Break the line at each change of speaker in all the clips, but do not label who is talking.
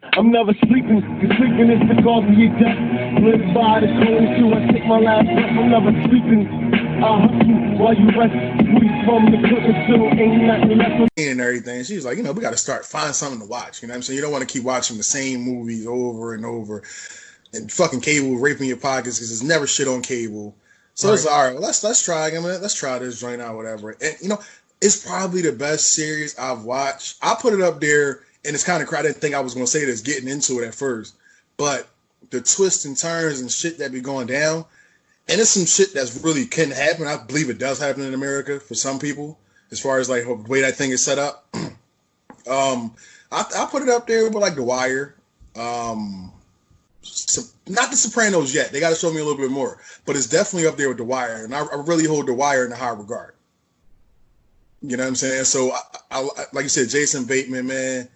I'm never sleeping, cause sleeping is the cause of your death. Live by the code till I take my last breath. I'm never sleeping. I hustle while you rest. We from the cooking still ain't nothing left.
And everything. She was like, we got to find something to watch. You know what I'm saying? You don't want to keep watching the same movies over and over. And fucking cable raping your pockets because there's never shit on cable. So it's like, all right, well, let's try it. Let's try this joint out, whatever. And it's probably the best series I've watched. I put it up there, and it's kind of crowded. I didn't think I was gonna say this getting into it at first, but the twists and turns and shit that be going down, and it's some shit that's really can happen. I believe it does happen in America for some people, as far as like the way that thing is set up. I put it up there with like The Wire. Not The Sopranos yet. They got to show me a little bit more, but it's definitely up there with The Wire, and I really hold The Wire in a high regard. You know what I'm saying? So, I like you said, Jason Bateman, man,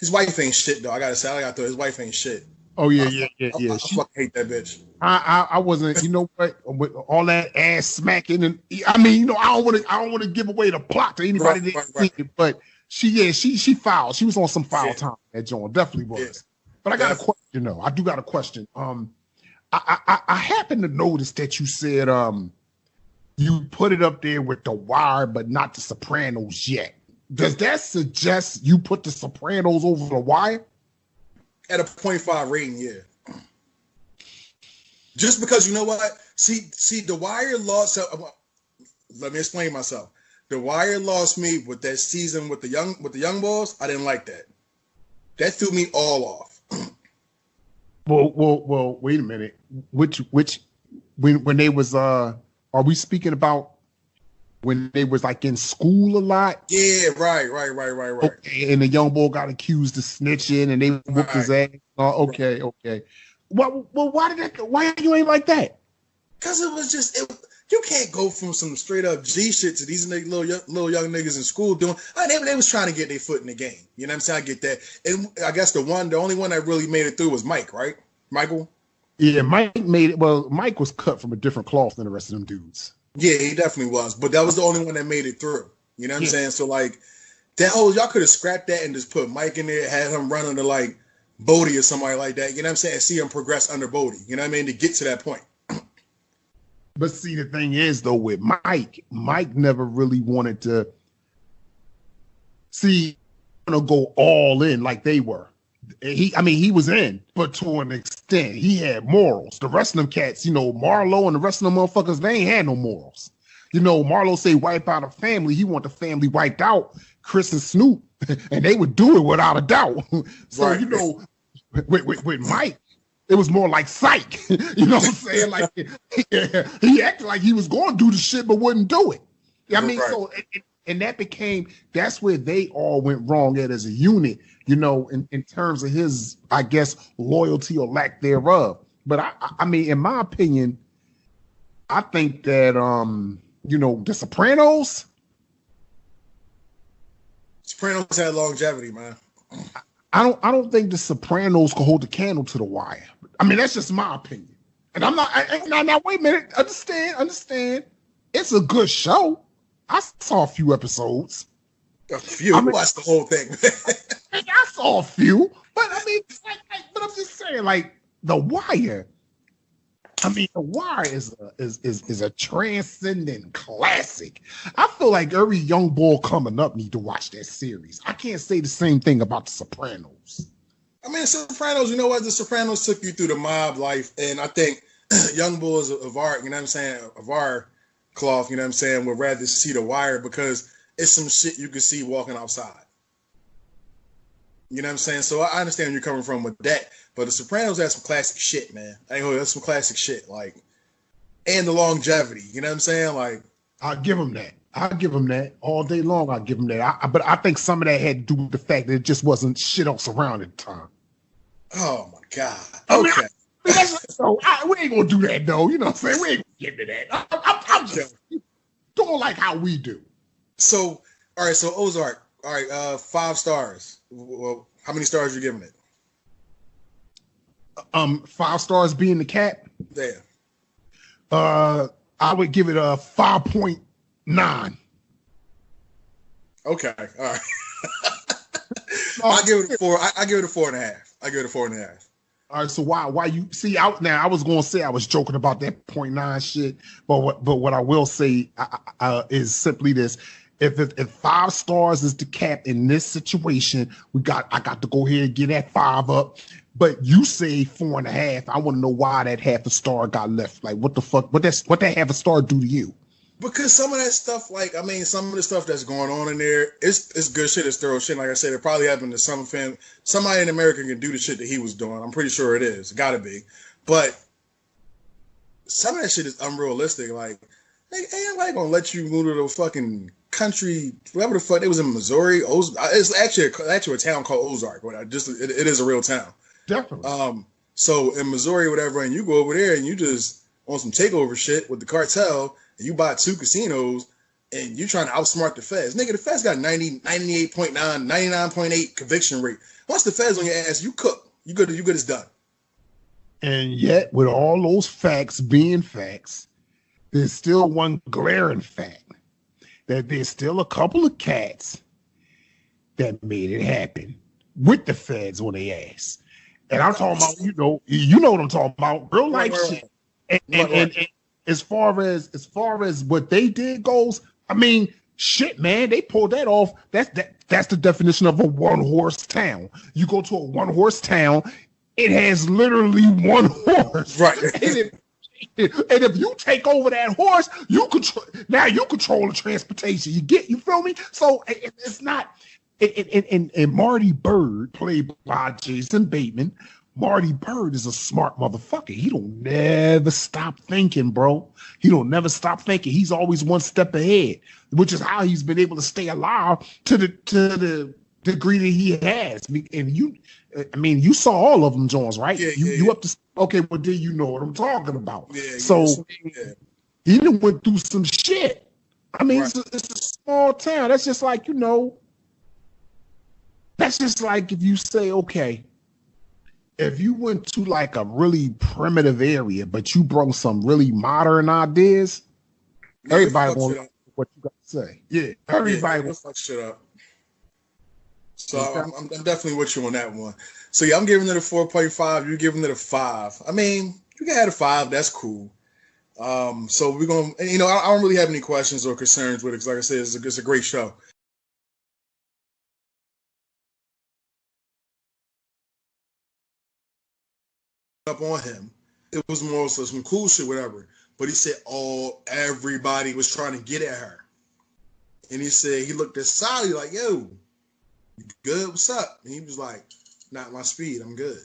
his wife ain't shit though. I gotta say, his wife ain't shit.
Oh yeah. I
fucking hate that bitch.
I wasn't, you know what, with all that ass smacking, and I mean, I don't want to give away the plot to anybody that didn't see it, but she foul. She was on some foul time. That Joan definitely was. Yeah. But I got a question though. I do got a question. I happen to notice that you said you put it up there with The Wire, but not The Sopranos yet. Does that suggest you put The Sopranos over The Wire?
At a 0.5 rating, yeah. Just because, you know what? See, The Wire lost. Let me explain myself. The Wire lost me with that season with the young boys. I didn't like that. That threw me all off.
Well. Wait a minute. When they was are we speaking about when they was like in school a lot?
Yeah, right.
Okay, and the young boy got accused of snitching, and they whooped his ass. Okay. Well, why you ain't like that?
Because it was just you can't go from some straight up G shit to these little young niggas in school doing. They was trying to get their foot in the game. You know what I'm saying? I get that, and I guess the only one that really made it through was Mike, right? Michael.
Yeah, Mike made it. Well, Mike was cut from a different cloth than the rest of them dudes.
Yeah, he definitely was, but that was the only one that made it through. You know what I'm saying? So like that whole y'all could have scrapped that and just put Mike in there, had him run under like Bodie or somebody like that. You know what I'm saying? See him progress under Bodie. You know what I mean? To get to that point.
But see, the thing is though, with Mike never really wanted to go all in like they were. He was in, but to an extent, he had morals. The rest of them cats, Marlo and the rest of them motherfuckers, they ain't had no morals. Marlo say wipe out a family. He want the family wiped out. Chris and Snoop, and they would do it without a doubt. So, right. With Mike, it was more like psych. You know what I'm saying? Like, he acted like he was going to do the shit, but wouldn't do it. I mean, right. So, and that's where they all went wrong as a unit, in terms of his, I guess, loyalty or lack thereof. But I mean, in my opinion, I think that, The Sopranos
had longevity, man.
I don't think The Sopranos could hold the candle to The Wire. I mean, that's just my opinion. And I'm not, now wait a minute, understand. It's a good show. I saw a few episodes.
A few? I watched the whole thing.
I saw a few, but I mean, but I'm just saying, like, The Wire. I mean, The Wire is a transcendent classic. I feel like every young boy coming up need to watch that series. I can't say the same thing about The Sopranos.
I mean, Sopranos, you know what? The Sopranos took you through the mob life, and I think young boys of art, you know what I'm saying, of our cloth, you know what I'm saying, would rather see The Wire because it's some shit you can see walking outside. You know what I'm saying? So I understand where you're coming from with that, but The Sopranos has some classic shit, man. That's some classic shit, like, and the longevity. You know what I'm saying? Like,
I'll give them that all day long. I'll give them that. But I think some of that had to do with the fact that it just wasn't shit else around at the time.
Oh my God.
Okay. We ain't gonna do that though. You know what I'm saying? We ain't gonna get into that. I'm just doing like how we do.
So, all right. So Ozark. All right. 5 stars. Well, how many stars are you giving it?
5 stars being the cat.
Yeah.
I would give it a 5.9.
Okay. All right. I'll give it a 4. I give it a 4.5. I give it a 4.5.
All right, so why you see out now? I was going to say I was joking about that 0.9 shit, but what I will say is simply this: if 5 stars is the cap in this situation, I got to go ahead and get that 5 up. But you say 4.5. I want to know why that half a star got left. Like what the fuck? What that half a star do to you?
Because some of that stuff, like, I mean, some of the stuff that's going on in there, it's good shit, it's thorough shit. Like I said, it probably happened to some fan. Somebody in America can do the shit that he was doing. I'm pretty sure it is. It gotta be. But some of that shit is unrealistic. Like, ain't nobody gonna let you move to the fucking country, whatever the fuck. It was in Missouri. It's actually a town called Ozark. It is a real town.
Definitely.
So in Missouri, whatever, and you go over there and you just on some takeover shit with the cartel, and you buy 2 casinos, and you're trying to outsmart the feds. Nigga, the feds got 98.9, 99.8 conviction rate. Once the feds on your ass, you cook. You good as done.
And yet, with all those facts being facts, there's still one glaring fact that there's still a couple of cats that made it happen with the feds on their ass. And I'm talking about, you know what I'm talking about, real life shit. And as far as what they did goes, I mean, shit, man, they pulled that off. That's the definition of a one-horse town. You go to a one-horse town, it has literally one horse.
Right.
And if you take over that horse, you control the transportation. You feel me? So it's not. And Marty Bird, played by Jason Bateman, Marty Bird is a smart motherfucker. He don't never stop thinking, bro. He don't never stop thinking. He's always one step ahead, which is how he's been able to stay alive to the degree that he has. And you saw all of them, Jones, right?
Yeah,
you up to okay? Well, then you know what I'm talking about.
Yeah,
so
yeah.
he done went through some shit. I mean,
Right.
it's a small town. That's just like That's just like if you say, okay, if you went to like a really primitive area, but you brought some really modern ideas, everybody wants what you got to say. Yeah, everybody
wants to fuck shit up. So I'm definitely with you on that one. So yeah, I'm giving it a 4.5. You're giving it a 5. I mean, you can have a 5. That's cool. So we're gonna, I don't really have any questions or concerns with it because, like I said, it's a great show. Up on him, it was more so some cool shit, whatever. But he said, everybody was trying to get at her, and he said he looked at Sally like, "Yo, you good? What's up?" And he was like, "Not my speed. I'm good."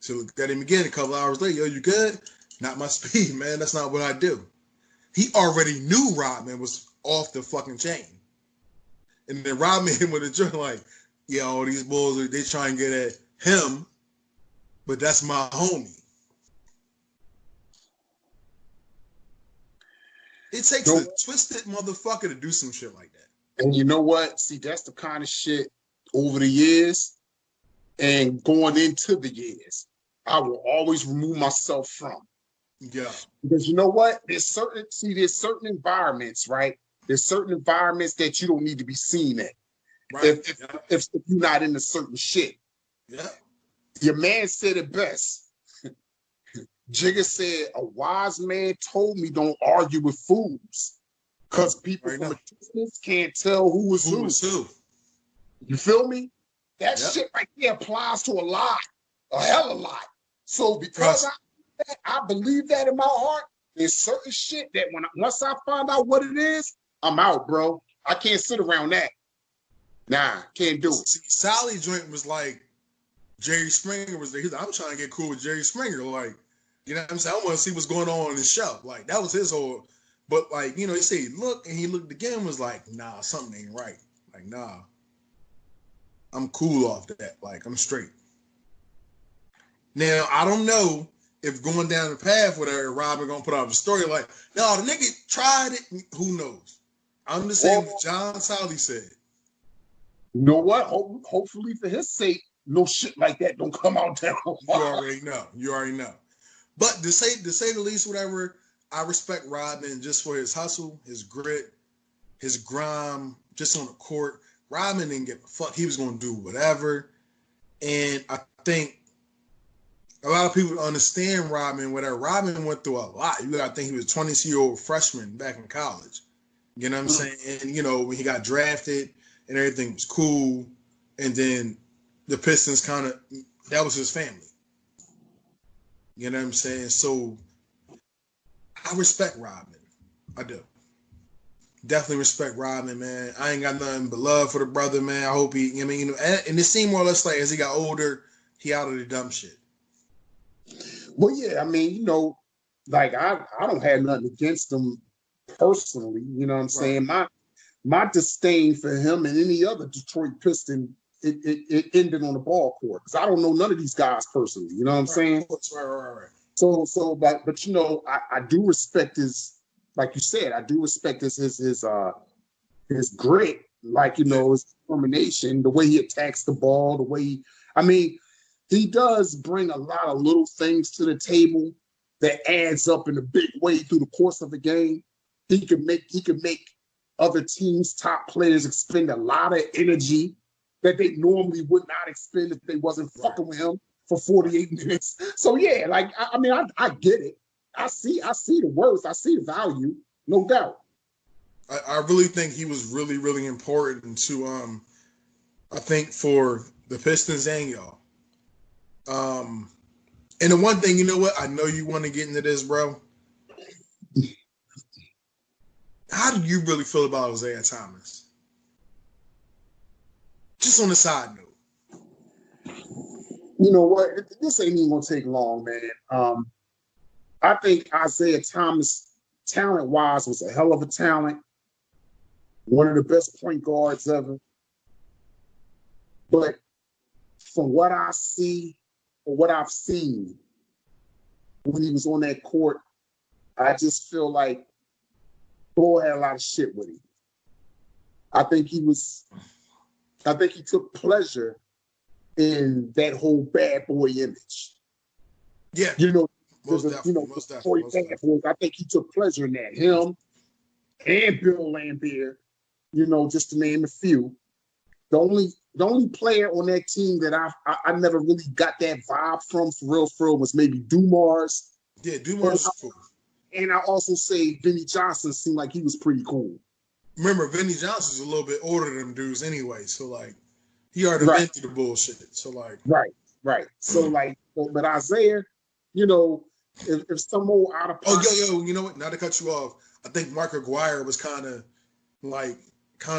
So looked at him again a couple hours later. "Yo, you good?" "Not my speed, man. That's not what I do." He already knew Rodman was off the fucking chain, and then Rodman with a joint like, "Yeah, all these bulls they try and get at him." But that's my homie. It takes a twisted motherfucker to do some shit like that.
And you know what? See, that's the kind of shit over the years and going into the years, I will always remove myself from.
Yeah.
Because you know what? There's certain environments, right? There's certain environments that you don't need to be seen at. Right. If you're not into certain shit.
Yeah.
Your man said it best. Jigga said, a wise man told me don't argue with fools. Because people from a distance can't tell who is who. You feel me? That shit right there applies to a hell of a lot. So because I believe that in my heart, there's certain shit that once I find out what it is, I'm out, bro. I can't sit around that. Nah, can't do it.
See, Sally joint was like, Jerry Springer was there. He's like, I'm trying to get cool with Jerry Springer. Like, you know what I'm saying? I want to see what's going on in the show. Like, that was his whole, but like, he said, look, and he looked again and was like, nah, something ain't right. Like, nah, I'm cool off that. Like, I'm straight. Now, I don't know if going down the path with her, Robin gonna put out a story like, no, the nigga tried it. Who knows? I'm just saying what John Sally said.
You know what? Hopefully for his sake, no shit like that don't come out down.
You already know. But to say the least, whatever, I respect Rodman just for his hustle, his grit, his grime, just on the court. Rodman didn't give a fuck. He was gonna do whatever. And I think a lot of people understand Rodman, where Rodman went through a lot. You got to think he was a 22-year-old freshman back in college. You know what I'm saying? And, you know, when he got drafted and everything was cool, and then the Pistons kind of, that was his family. You know what I'm saying? So I respect Rodman. I do. Definitely respect Rodman, man. I ain't got nothing but love for the brother, man. I hope he, I mean, you know, and it seemed more or less like as he got older, he out of the dumb shit.
Well, yeah, I mean, you know, like I don't have nothing against him personally. You know what I'm saying? My disdain for him and any other Detroit Piston, it ended on the ball court, because I don't know none of these guys personally. You know what I'm saying?
Right.
So, but you know, I do respect his, like you said, I do respect his grit, like, you know, his determination, the way he attacks the ball, the way he does bring a lot of little things to the table that adds up in a big way through the course of the game. He can make other teams' top players expend a lot of energy that they normally would not expend if they wasn't fucking with him for 48 minutes. So yeah, like I mean, I get it. I see the worth. I see the value, no doubt.
I really think he was really, really important to I think for the Pistons and y'all. And the one thing, you know what? I know you want to get into this, bro. How do you really feel about Isaiah Thomas? Just on the side note.
You know what? This ain't even gonna take long, man. I think Isaiah Thomas, talent-wise, was a hell of a talent. One of the best point guards ever. But from what I see, or what I've seen when he was on that court, I just feel like boy had a lot of shit with him. I think he took pleasure in that whole bad boy image.
Yeah.
You know,
most
definitely. I think he took pleasure in that. Him and Bill Laimbeer, you know, just to name a few. The only player on that team that I never really got that vibe from for real was maybe Dumars.
Yeah, Dumars was cool.
And I also say Vinny Johnson seemed like he was pretty cool.
Remember, Vinny Johnson's a little bit older than them dudes anyway, so like he already been through the bullshit. So like
right. So like, but Isaiah, you know, if some old out of pocket,
you know what? Not to cut you off, I think Mark Aguirre was kind of a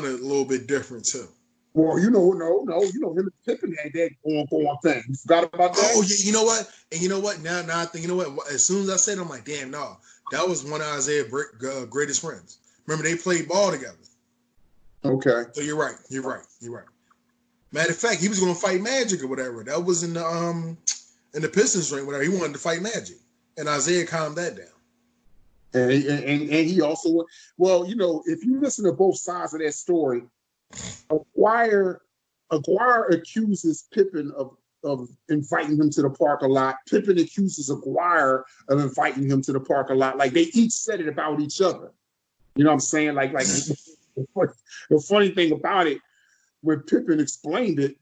little bit different too.
Well, you know, him and Pippen had that going thing. You forgot about that?
Oh, yeah, you know what? And you know what? Now I think, you know what? As soon as I said it, I'm like, damn, no. That was one of Isaiah's greatest friends. Remember, they played ball together.
Okay.
So you're right. Matter of fact, he was going to fight Magic or whatever. That was in the Pistons ring, whatever. He wanted to fight Magic. And Isaiah calmed that down.
And he also, well, you know, if you listen to both sides of that story, Aguirre accuses Pippen of inviting him to the park a lot. Pippen accuses Aguirre of inviting him to the park a lot. Like they each said it about each other. You know what I'm saying? Like the funny thing about it, when Pippen explained it,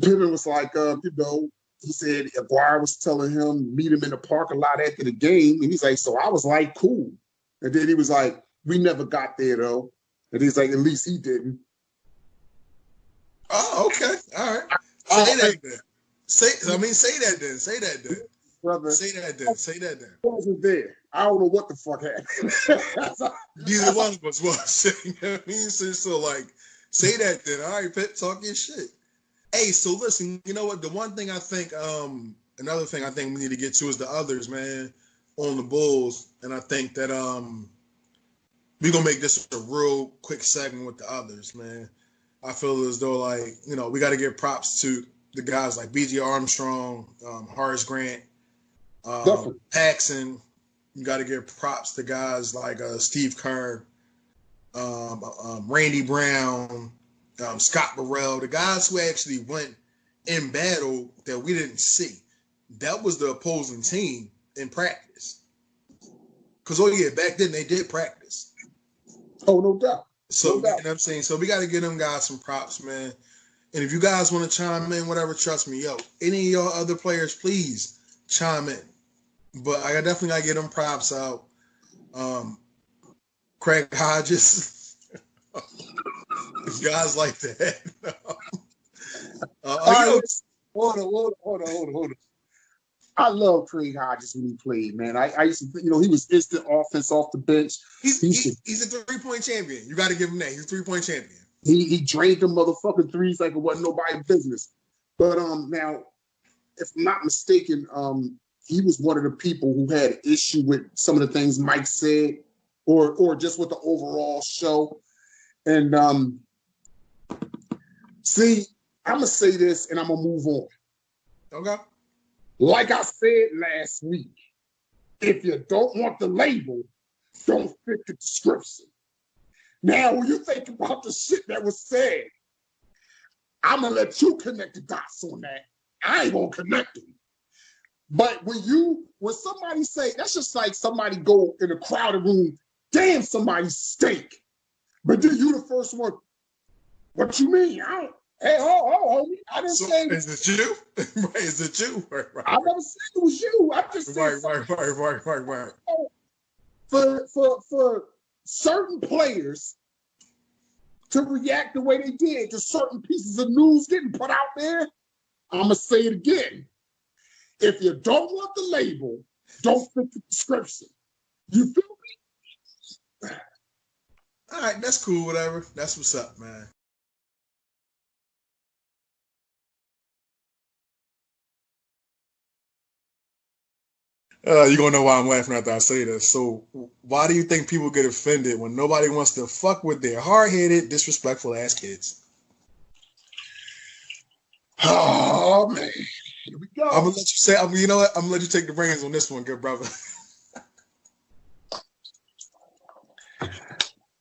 Pippen was like, you know, he said Aguirre was telling him meet him in the park a lot after the game, and he's like, so I was like, cool. And then he was like, we never got there though. And he's like, at least he didn't.
Oh, okay. All right. Say that then. Say that then.
Brother.
Say that then.
I wasn't there. I don't know what the fuck happened.
Neither one of us was. You know what I mean? So like, say that then. All right, Pip, talk your shit. Hey, so listen, you know what? The one thing I think, another thing I think we need to get to is the others, man, on the Bulls. And I think that we're going to make this a real quick segment with the others, man. I feel as though, like, you know, we got to give props to the guys like B.J. Armstrong, Horace Grant, Paxson. You got to give props to guys like Steve Kerr, Randy Brown, Scott Burrell, the guys who actually went in battle that we didn't see. That was the opposing team in practice. Because, back then they did practice.
Oh, no doubt.
So, you know what I'm saying? So we got to give them guys some props, man. And if you guys want to chime in, whatever, trust me, yo, any of y'all other players, please chime in. But I definitely got to get them props out. Craig Hodges, guys like that.
Hold on. I love Craig Hodges when he played, man. I used to, he was instant offense off the bench.
He's a 3-point champion. You got to give him that. He's a 3-point champion.
He drained them motherfucking threes like it wasn't nobody's business. But now, if I'm not mistaken, he was one of the people who had an issue with some of the things Mike said, or just with the overall show. And see, I'm gonna say this, and I'm gonna move on.
Okay.
Like I said last week, if you don't want the label, don't fit the description. Now, when you think about the shit that was said, I'm gonna let you connect the dots on that. I ain't gonna connect them. But when somebody say, that's just like somebody go in a crowded room, damn, somebody stink. But then you the first one. What you mean? Hey, homie, I didn't say.
Is it you? Is it you? Right.
I never said it was you. I just said
right.
For certain players to react the way they did to certain pieces of news getting put out there, I'm gonna say it again. If you don't want the label, don't fit the description. You feel me?
All right, that's cool. Whatever. That's what's up, man. You're going to know why I'm laughing after I say this. So why do you think people get offended when nobody wants to fuck with their hard-headed, disrespectful-ass kids?
Oh, man. Here we go.
I'm going to let you say, you know what? I'm going to let you take the reins on this one, good brother.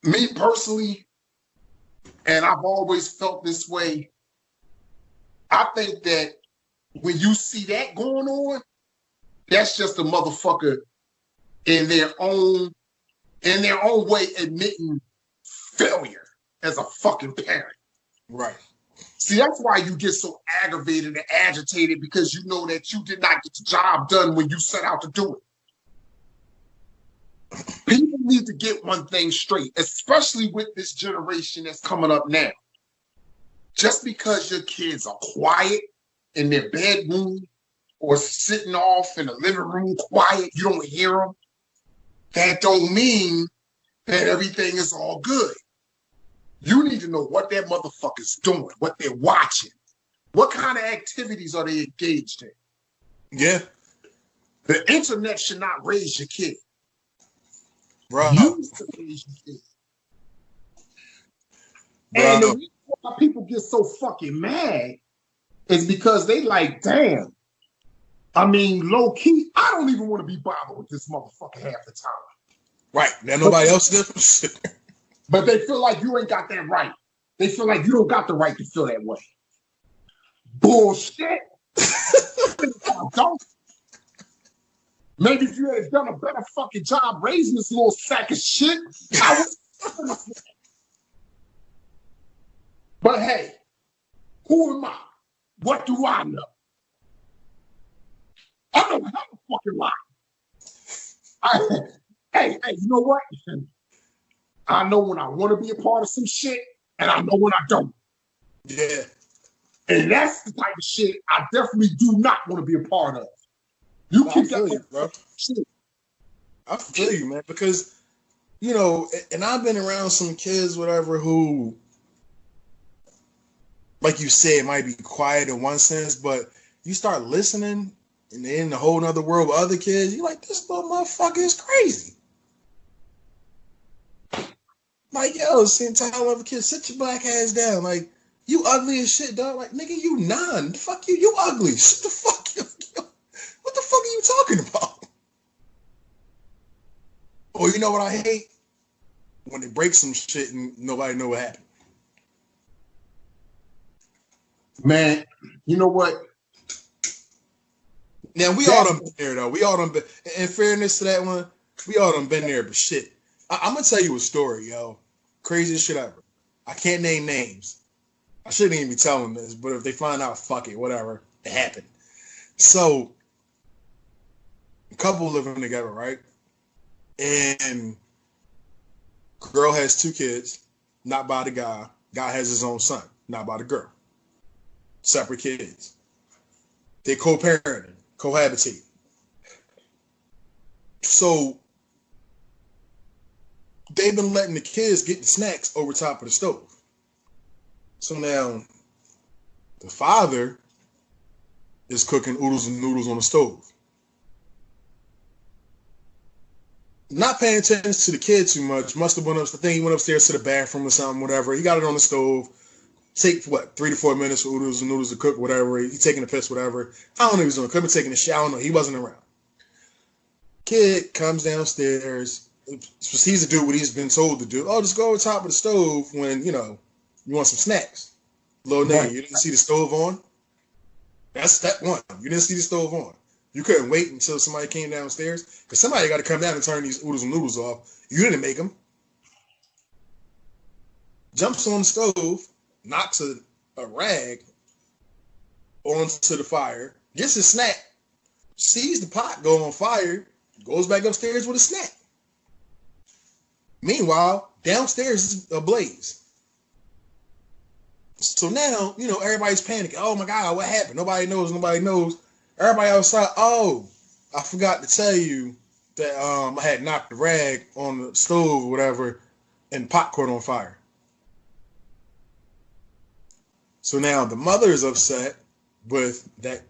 Me personally, and I've always felt this way, I think that when you see that going on, that's just a motherfucker in their own way admitting failure as a fucking parent.
Right.
See, that's why you get so aggravated and agitated, because you know that you did not get the job done when you set out to do it. People need to get one thing straight, especially with this generation that's coming up now. Just because your kids are quiet in their bedroom or sitting off in the living room quiet, you don't hear them, that don't mean that everything is all good. You need to know what that motherfucker's doing, what they're watching. What kind of activities are they engaged in?
Yeah.
The internet should not raise your kid.
Bro.
Use to raise your kid. And the reason why people get so fucking mad is because they like, damn, I mean, low key, I don't even want to be bothered with this motherfucker half the time.
Right. Now nobody else does.
But they feel like you ain't got that right. They feel like you don't got the right to feel that way. Bullshit. Don't. Maybe if you had done a better fucking job raising this little sack of shit, I would. But hey, who am I? What do I know? I know how to fucking lie. Hey, you know what? I know when I want to be a part of some shit, and I know when I don't.
Yeah.
And that's the type of shit I definitely do not want to be a part of. You keep that
bro. Shit. I feel you, man, because, you know, and I've been around some kids, whatever, who, like you said, might be quiet in one sense, but you start listening and they're in a whole other world with other kids, you're like, this little motherfucker is crazy. Like, yo, tell other kids, sit your black ass down. Like, you ugly as shit, dog. Like, nigga, you none. The fuck you ugly. Shut the fuck you. What the fuck are you talking about? Or you know what I hate? When they break some shit and nobody know what happened.
Man, you know what?
Now, we all done been there, though. We all done been, in fairness to that one, we all done been there, but shit. I'm going to tell you a story, yo. Craziest shit ever. I can't name names. I shouldn't even be telling this, but if they find out, fuck it, whatever. It happened. So, a couple living together, right? And girl has 2 kids, not by the guy. Guy has his own son, not by the girl. Separate kids. They co-parenting, cohabitate. So they've been letting the kids get the snacks over top of the stove. So now the father is cooking oodles and noodles on the stove. Not paying attention to the kid too much. Must have went up. I think he went upstairs to the bathroom or something, whatever. He got it on the stove. Take 3 to 4 minutes for oodles and noodles to cook, whatever. He taking a piss, whatever. I don't know what he was doing. Could have been taking a shower. I don't know. He wasn't around. Kid comes downstairs. He's to do what he's been told to do. Oh, just go over top of the stove when, you want some snacks. Little nigga, you didn't see the stove on? That's step one. You didn't see the stove on. You couldn't wait until somebody came downstairs because somebody got to come down and turn these oodles and noodles off. You didn't make them. Jumps on the stove, knocks a rag onto the fire, gets a snack, sees the pot go on fire, goes back upstairs with a snack. Meanwhile, downstairs is ablaze. So now, everybody's panicking. Oh my God, what happened? Nobody knows. Everybody outside, oh, I forgot to tell you that I had knocked the rag on the stove or whatever and the pot caught on fire. So now the mother is upset with that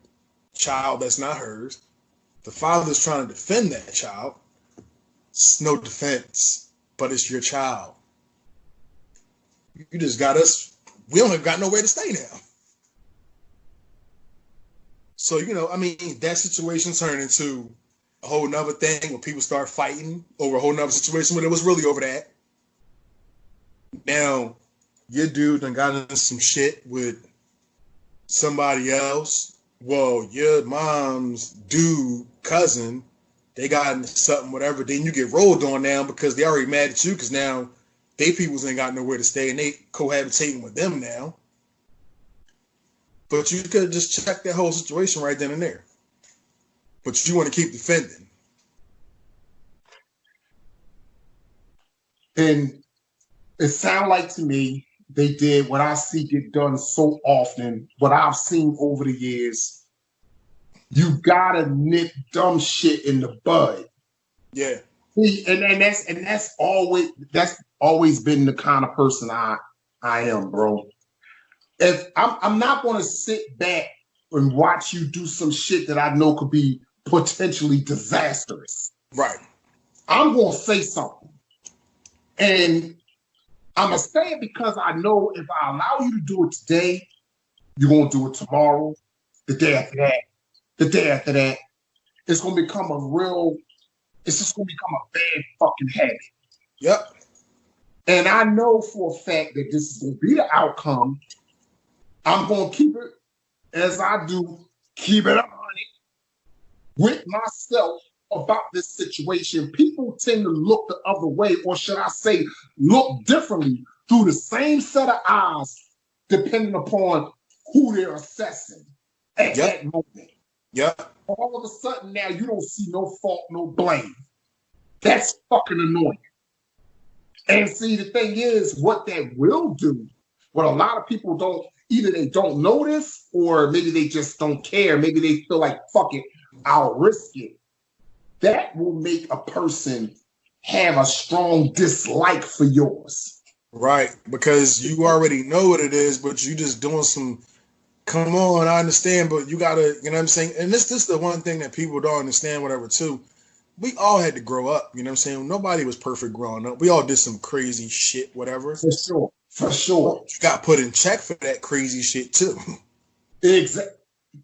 child that's not hers. The father's trying to defend that child. It's no defense, but it's your child. You just got us. We don't have got nowhere to stay now. So, that situation turned into a whole nother thing where people start fighting over a whole nother situation when it was really over that. Now, your dude done got into some shit with somebody else. Well, your mom's dude, cousin, they got into something, whatever. Then you get rolled on now because they already mad at you because now they peoples ain't got nowhere to stay and they cohabitating with them now. But you could have just checked that whole situation right then and there. But you want to keep defending.
And it sounds like to me they did what I see get done so often, what I've seen over the years. You gotta nip dumb shit in the bud.
Yeah.
And that's always been the kind of person I am, bro. If I'm not going to sit back and watch you do some shit that I know could be potentially disastrous.
Right.
I'm going to say something. And I'm going to say it because I know if I allow you to do it today, you're going to do it tomorrow, the day after that, the day after that. It's going to become it's just going to become a bad fucking habit.
Yep.
And I know for a fact that this is going to be the outcome. I'm going to keep it as I do, keep it on it with myself about this situation. People tend to look the other way, or should I say, look differently through the same set of eyes, depending upon who they're assessing at that moment.
Yep.
All of a sudden now you don't see no fault, no blame. That's fucking annoying. And see, the thing is, what that will do, what a lot of people don't, either they don't notice or maybe they just don't care. Maybe they feel like, fuck it, I'll risk it. That will make a person have a strong dislike for yours.
Right, because you already know what it is, but you just doing some, come on, I understand, but you gotta, you know what I'm saying? And this is the one thing that people don't understand, whatever, too. We all had to grow up, you know what I'm saying? Nobody was perfect growing up. We all did some crazy shit, whatever.
For sure. For sure.
You got put in check for that crazy shit too.
Exactly.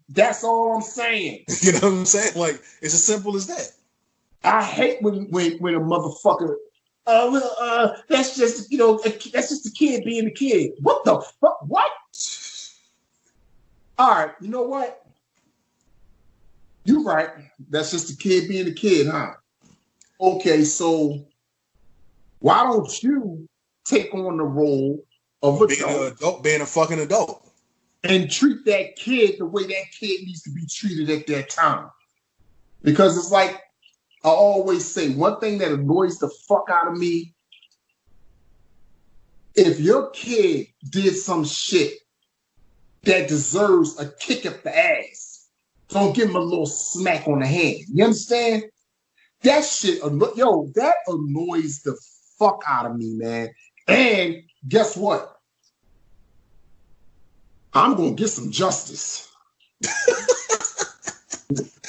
That's all I'm saying.
You know what I'm saying? Like, it's as simple as that.
I hate when a motherfucker, that's just, that's just a kid being a kid. What the fuck? What? All right, you know what? You're right. That's just a kid being a kid, huh? Okay, so why don't you take on the role of
being a fucking adult.
And treat that kid the way that kid needs to be treated at that time. Because it's like I always say, one thing that annoys the fuck out of me, if your kid did some shit that deserves a kick up the ass, don't give him a little smack on the hand. You understand? That shit, that annoys the fuck out of me, man. And guess what? I'm gonna get some justice.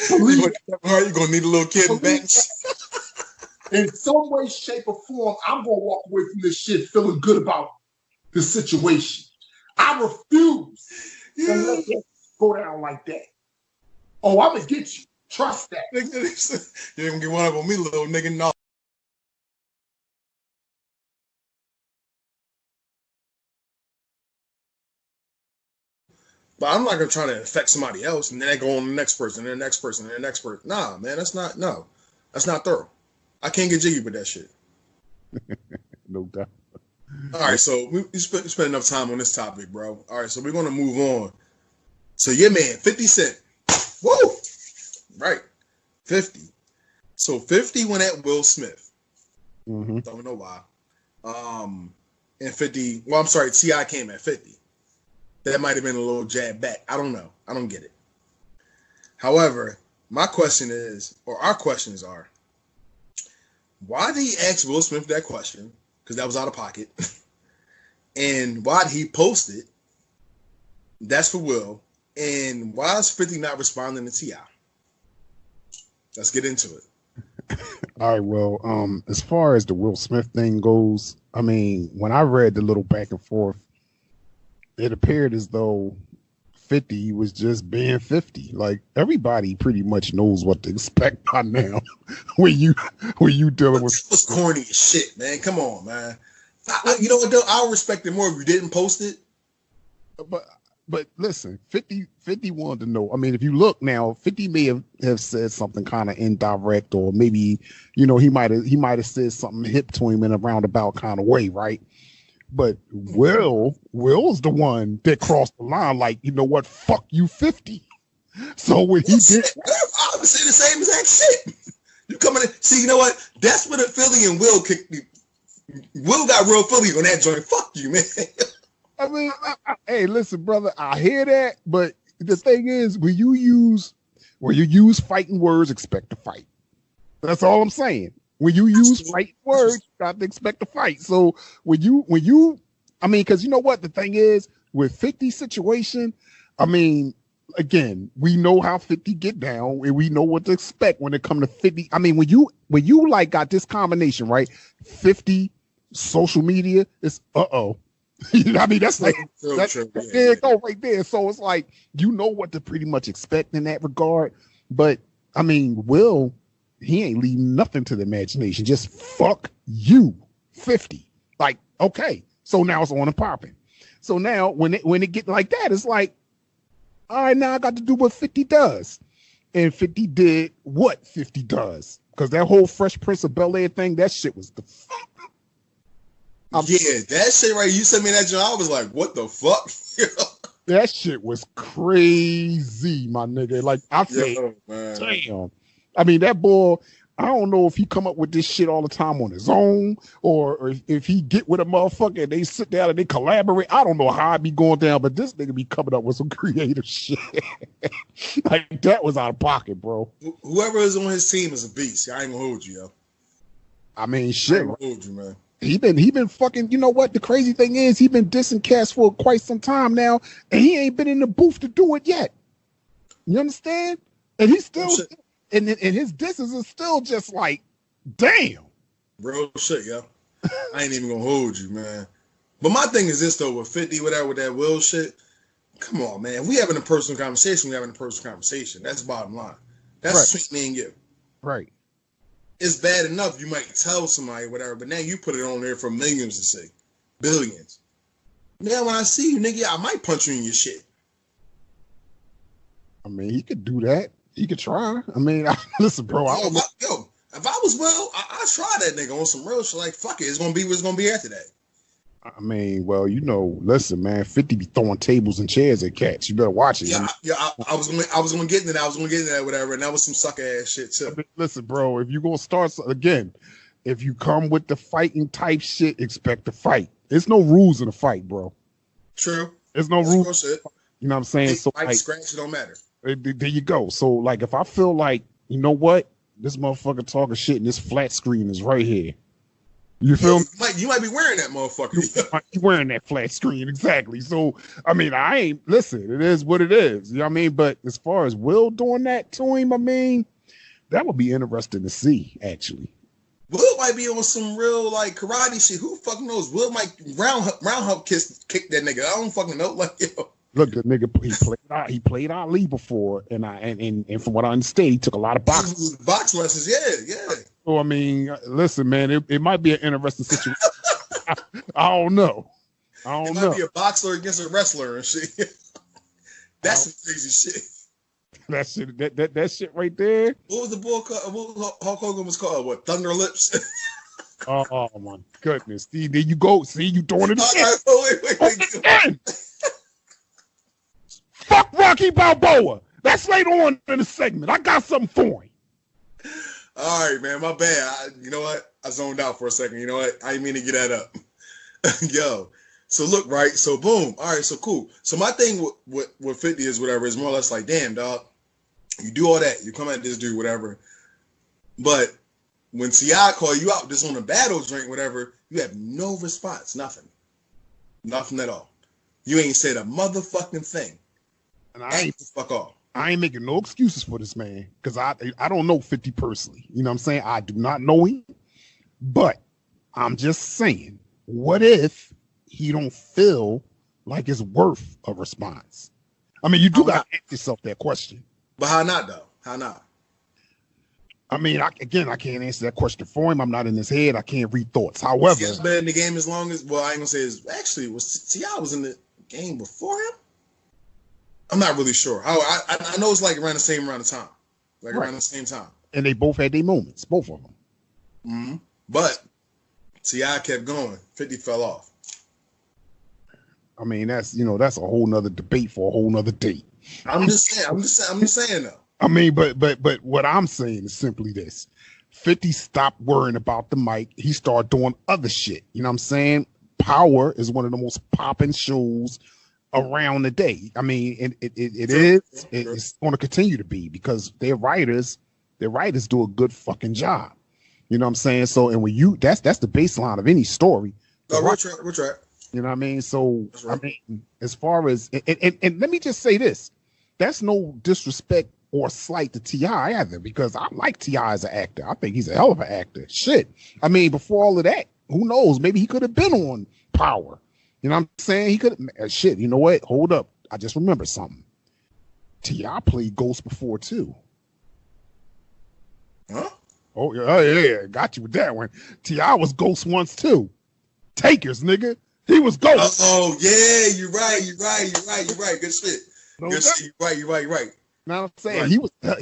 You're gonna need a little kid in bench.
In some way, shape, or form, I'm gonna walk away from this shit feeling good about the situation. I refuse to let it go down like that. Oh, I'm gonna get you. Trust that.
You're gonna get one up on me, little nigga. No. But I'm not gonna try to affect somebody else and then they go on the next person, and the next person, and the next person. Nah, man, that's not thorough. I can't get jiggy with that shit.
No doubt.
All right, so we spent enough time on this topic, bro. All right, so we're gonna move on. So your man, 50 Cent. Woo! Right. 50. So 50 went at Will Smith.
Mm-hmm.
Don't know why. And 50, well, I'm sorry, T.I. came at 50. That might have been a little jab back. I don't know. I don't get it. However, my question is, or our questions are, why did he ask Will Smith that question? Because that was out of pocket. And why did he post it? That's for Will. And why is 50 not responding to T.I.? Let's get into it.
All right, well, as far as the Will Smith thing goes, I mean, when I read the little back and forth, it appeared as though 50 was just being 50. Like, everybody pretty much knows what to expect by now when you dealing with.
It was corny as shit, man. Come on, man. You know what, though? I'll respect it more if you didn't post it.
But listen, 50 wanted to know. I mean, if you look now, 50 may have said something kind of indirect, or maybe, he might have said something hip to him in a roundabout kind of way, right? But Will's the one that crossed the line, like, you know what, fuck you, 50. So when he did,
I was saying the same exact shit. You coming in, see, you know what? That's what a Philly and Will kicked me. Will got real Philly on that joint. Fuck you, man.
I mean, hey, listen, brother, I hear that, but the thing is, when you use fighting words, expect to fight. That's all I'm saying. When you use fighting words, you got to expect to fight. So when you, I mean, because you know what the thing is with 50 situation, I mean, again, we know how 50 get down, and we know what to expect when it come to 50. I mean, when you like got this combination, right? 50 social media, it's you know what I mean? That's like there you go right there. So it's like, you know what to pretty much expect in that regard. But I mean, Will, he ain't leaving nothing to the imagination. Just fuck you, 50. Like, okay. So now it's on and popping. So now when it get like that, it's like, all right, now I got to do what 50 does. And 50 did what 50 does. Because that whole Fresh Prince of Bel-Air thing, that shit was the fuck.
Yeah, that shit right. You sent me that joint. I was like, what the fuck?
That shit was crazy, my nigga. Like, I said, damn. I mean, that boy, I don't know if he come up with this shit all the time on his own, or if he get with a motherfucker and they sit down and they collaborate. I don't know how I be going down, but this nigga be coming up with some creative shit. Like, that was out of pocket, bro.
Whoever is on his team is a beast. I ain't gonna hold you, yo.
I mean, shit.
I ain't gonna hold you, man.
He been fucking, you know what? The crazy thing is, he been dissing Cass for quite some time now, and he ain't been in the booth to do it yet. You understand? And he's still, and his disses is still just like, damn.
Real shit, yo. I ain't even gonna hold you, man. But my thing is this, though, with 50, whatever, with that Will shit, come on, man. We having a personal conversation, That's the bottom line. That's between me and you.
Right.
It's bad enough you might tell somebody whatever, but now you put it on there for millions to see. Billions. Now when I see you, nigga, I might punch you in your shit.
I mean, he could do that. He could try. I mean, listen, bro.
If I was Will, I try that nigga on some real shit. Like, fuck it. It's gonna be what it's gonna be after that.
I mean, well, you know, listen, man, 50 be throwing tables and chairs at cats. You better watch it.
I was gonna get into that. I was gonna get into that, whatever. And that was some sucker ass shit too.
I mean, listen, bro, if you gonna start again, if you come with the fighting type shit, expect to fight. There's no rules in a fight, bro.
True.
There's no rules.
Shit.
You know what I'm saying?
Hey,
so
fight,
like,
scratch, it don't matter.
There you go. So like, if I feel like, you know what, this motherfucker talking shit and this flat screen is right here. You feel me?
You might be wearing that motherfucker.
You wearing that flat screen, exactly. So, I mean, I ain't, listen, it is what it is. You know what I mean? But as far as Will doing that to him, I mean, that would be interesting to see, actually.
Will might be on some real, like, karate shit. Who fucking knows? Will might round hump kick that nigga. I don't fucking know. Like, yo.
Look, the nigga, he played Ali before, and from what I understand, he took a lot of boxing.
Box lessons, yeah.
So I mean, listen, man, it might be an interesting situation. I don't know. It might
be a boxer against a wrestler and shit. That's some crazy shit.
That shit, that shit right there.
What was the bull called? What Hulk Hogan was called? What, Thunder Lips?
Oh my goodness! See, there you go. See, you doing it again.
Wait.
Fuck Rocky Balboa. That's later on in the segment. I got something for him.
All right, man. My bad. You know what? I zoned out for a second. You know what? I didn't mean to get that up. Yo. So look, right? So boom. All right. So cool. So my thing with 50 is whatever is more or less like, damn, dog. You do all that. You come at this dude, whatever. But when T.I. call you out just on a battle drink, whatever, you have no response. Nothing. Nothing at all. You ain't said a motherfucking thing.
And I ain't
fuck off.
I ain't making no excuses for this man because I don't know 50 personally. You know what I'm saying? I do not know him, but I'm just saying, what if he don't feel like it's worth a response? I mean, you do got to ask yourself that question.
But how not, though? How not?
I mean, I can't answer that question for him. I'm not in his head. I can't read thoughts. However,
he's been in the game as long as, well, I ain't gonna say was T.I. was in the game before him? I'm not really sure. I know it's like around the time. Like around the same time. And
they both had their moments, both of them.
Mm-hmm. But T.I. kept going. 50 fell off.
I mean, that's a whole nother debate for a whole nother date.
I'm just saying though.
I mean, but what I'm saying is simply this. 50 stopped worrying about the mic. He started doing other shit. You know what I'm saying? Power is one of the most popping shows around the day. I mean, it's going to continue to be because their writers do a good fucking job. You know what I'm saying? So, and when that's the baseline of any story.
We're trying.
You know what I mean? So, right. I mean, as far as, and let me just say this, that's no disrespect or slight to T.I. either, because I like T.I. as an actor. I think he's a hell of an actor. Shit. I mean, before all of that, who knows? Maybe he could have been on Power. You know what I'm saying? He could have, shit, you know what? Hold up. I just remembered something. T.I. played Ghost before, too.
Huh?
Oh, yeah. Got you with that one. T.I. was Ghost once, too. Takers, nigga. He was Ghost.
Oh, yeah. You're right. Good shit. Good shit. You're right.
Now I'm saying he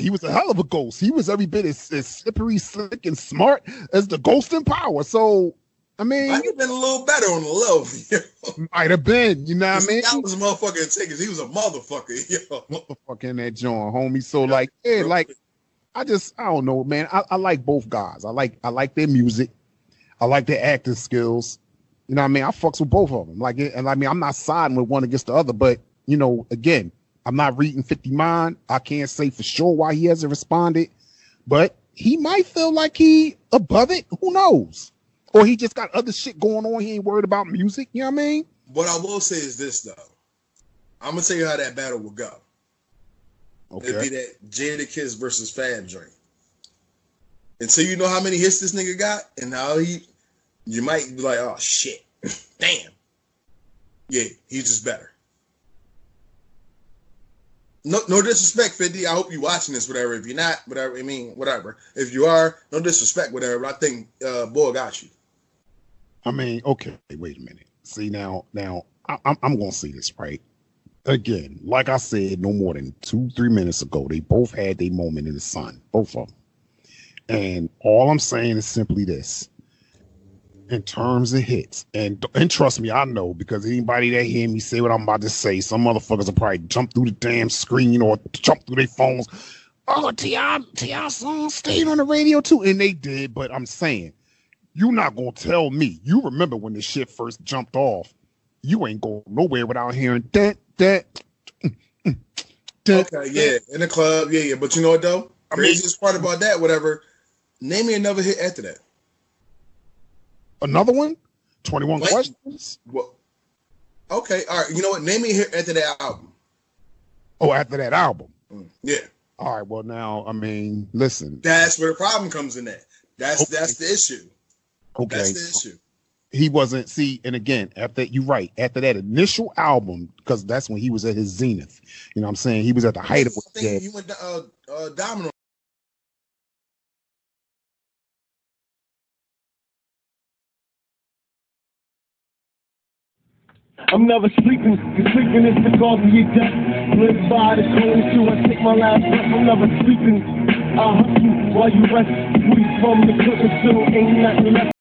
was a hell of a Ghost. He was every bit as slippery, slick, and smart as the Ghost in Power. So, I mean,
might have been a little better on the low.
Might have been, you know what I mean?
That was a motherfucker in tickets. He was a motherfucker, yo.
Motherfucker in that joint, homie. So like, yeah, like, I don't know, man. I like both guys. I like their music. I like their acting skills. You know what I mean? I fucks with both of them. Like, and I mean, I'm not siding with one against the other, but you know, again, I'm not reading 50 mind. I can't say for sure why he hasn't responded, but he might feel like he above it. Who knows? Or he just got other shit going on. He ain't worried about music. You know what I mean?
What I will say is this, though. I'm going to tell you how that battle will go. Okay. It'd be that Jadakiss versus Fab joint. Until you know how many hits this nigga got and how you might be like, oh, shit. Damn. Yeah, he's just better. No disrespect, 50. I hope you're watching this, whatever. If you're not, whatever. I mean, whatever. If you are, no disrespect, whatever. But I think Bull got you.
I mean, okay, wait a minute. See, now, I'm going to say this, right? Again, like I said, no more than 2-3 minutes ago, they both had their moment in the sun, both of them. And all I'm saying is simply this. in terms of hits, and trust me, I know, because anybody that hear me say what I'm about to say, some motherfuckers will probably jump through the damn screen or jump through their phones. Oh, T.I. song stayed on the radio too, and they did. But I'm saying, you not gonna tell me. You remember when the shit first jumped off? You ain't going nowhere without hearing that.
Okay, yeah, in the club, yeah. But you know what though? Craziest part about that, whatever. Name me another hit after that.
Another one? 21 Questions?
Well, okay, all right. You know what? Name me a hit after that album.
Oh, after that album?
Yeah.
All right, well now, I mean, listen.
That's where the problem comes in at. That's the issue.
Okay.
That's the issue.
He wasn't, see, and again, after you're right, after that initial album, because that's when he was at his zenith. You know what I'm saying? He was at the height of what
I think he went Domino.
I'm never sleeping, cause sleeping is the cause of your death. Live by the code till I take my last breath. I'm never sleeping. I hustle while you rest. We from the cooking still ain't nothing left.